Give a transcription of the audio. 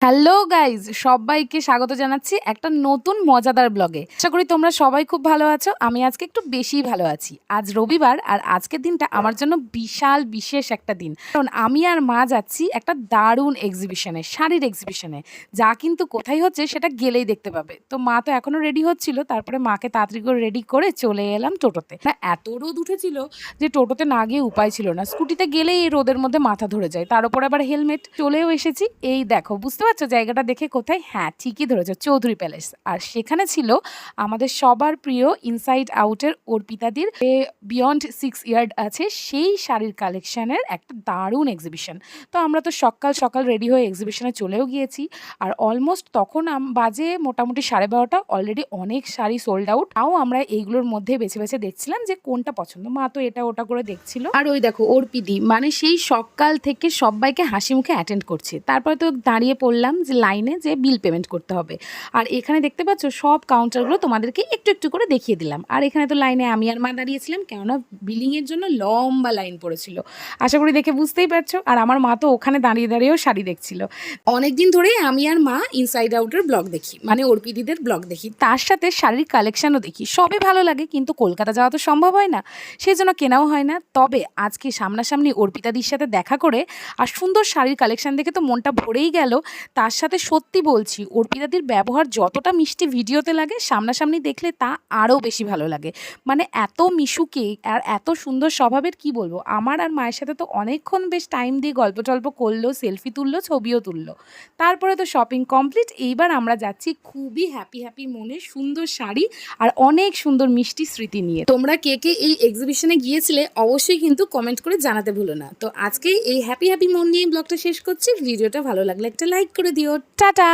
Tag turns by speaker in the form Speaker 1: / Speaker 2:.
Speaker 1: Hello guys, সবাইকে স্বাগত জানাচ্ছি একটা নতুন মজাদার ব্লগে। আশা করি তোমরা সবাই খুব ভালো আছো। আমি আজকে একটু বেশিই ভালো আছি। আজ রবিবার আর আজকের দিনটা আমার জন্য বিশাল বিশেষ একটা দিন, কারণ আমি আর মা যাচ্ছি একটা দারুণ এক্সিবিশনে, শাড়ির এক্সিবিশনে। যা কিন্তু কোথায় হচ্ছে সেটা গেলেই দেখতে পাবে। তো মা তো এখনো রেডি হচ্ছিল, তারপরে মাকে তাড়াতাড়ি করে রেডি করে চলে এলাম টোটোতে। না, এত রোদ উঠেছিল যে টোটোতে না গিয়ে উপায় ছিল না। স্কুটিতে গেলেই এই রোদের মধ্যে মাথা ধরে যায়, তার উপর আবার হেলমেট। চলেও এসেছি, এই দেখো, বুঝতে পারছো জায়গাটা দেখে কোথায়? হ্যাঁ, ঠিকই ধরেছো, চৌধুরী প্যালেস। আর সেখানে ছিল আমাদের সবার প্রিয় ইনসাইড আউটের অর্পিতাদির বিয়ন্ড 6 ইয়ার্ড আছে সেই শাড়ির কালেকশনের একটা দারুণ এক্সিবিশন। তো আমরা তো সকাল সকাল রেডি হয়ে এক্সিবিশনে চলেও গিয়েছি। আর অলমোস্ট তখন বাজে মোটামুটি 12:30। অলরেডি অনেক শাড়ি সোল্ড আউট। তাও আমরা এইগুলোর মধ্যে বেছে বেছে দেখছিলাম যে কোনটা পছন্দ। মা তো এটা ওটা করে দেখছিল। আর ওই দেখো অর্পিদি, মানে সেই সকাল থেকে সবাইকে হাসি মুখে অ্যাটেন্ড করছে। তারপরে তো দাঁড়িয়ে পড়লাম যে লাইনে যে বিল পেমেন্ট করতে হবে। আর এখানে দেখতে পাচ্ছ সব কাউন্টারগুলো তোমাদেরকে একটু একটু করে দেখিয়ে দিলাম। আর এখানে তো লাইনে আমি আর মা দাঁড়িয়েছিলাম, কেননা বিলিংয়ের জন্য লম্বা লাইন পড়েছিল। আশা করি দেখে বুঝতেই পারছো। আর আমার মা তো ওখানে দাঁড়িয়ে দাঁড়িয়েও শাড়ি দেখছিল। অনেকদিন ধরে আমি আর মা ইনসাইড আউটের ব্লগ দেখি, মানে অর্পিদিদের ব্লগ দেখি, তার সাথে শাড়ির কালেকশনও দেখি। সবই ভালো লাগে, কিন্তু কলকাতা যাওয়া তো সম্ভব হয় না, সেই জন্য কেনাও হয় না। তবে আজকে সামনাসামনি অর্পিতাদির সাথে দেখা করে আর সুন্দর শাড়ির কালেকশন দেখে তো মনটা ভরেই গেল। তার সাথে সত্যি বলছি, অর্পিতাদির ব্যবহার যতটা মিষ্টি ভিডিওতে লাগে, সামনাসামনি দেখলে তা আরও বেশি ভালো লাগে। মানে এত মিশুকে আর এত সুন্দর স্বভাবের, কি বলবো। আমার আর মায়ের সাথে তো অনেকক্ষণ বেশ টাইম দিয়ে গল্প টল্প করলো, সেলফি তুললো, ছবিও তুললো। তারপরে তো শপিং কমপ্লিট। এইবার আমরা যাচ্ছি খুবই হ্যাপি হ্যাপি মনে, সুন্দর শাড়ি আর অনেক সুন্দর মিষ্টি স্মৃতি নিয়ে। তোমরা কে কে এই এক্সিবিশনে গিয়েছিলে অবশ্যই কিন্তু কমেন্ট করে জানাতে ভুলো না। তো আজকে এই হ্যাপি হ্যাপি মন নিয়ে ব্লগটা শেষ করছি। ভিডিওটা ভালো লাগলে একটা লাইক করে দিও। টাটা।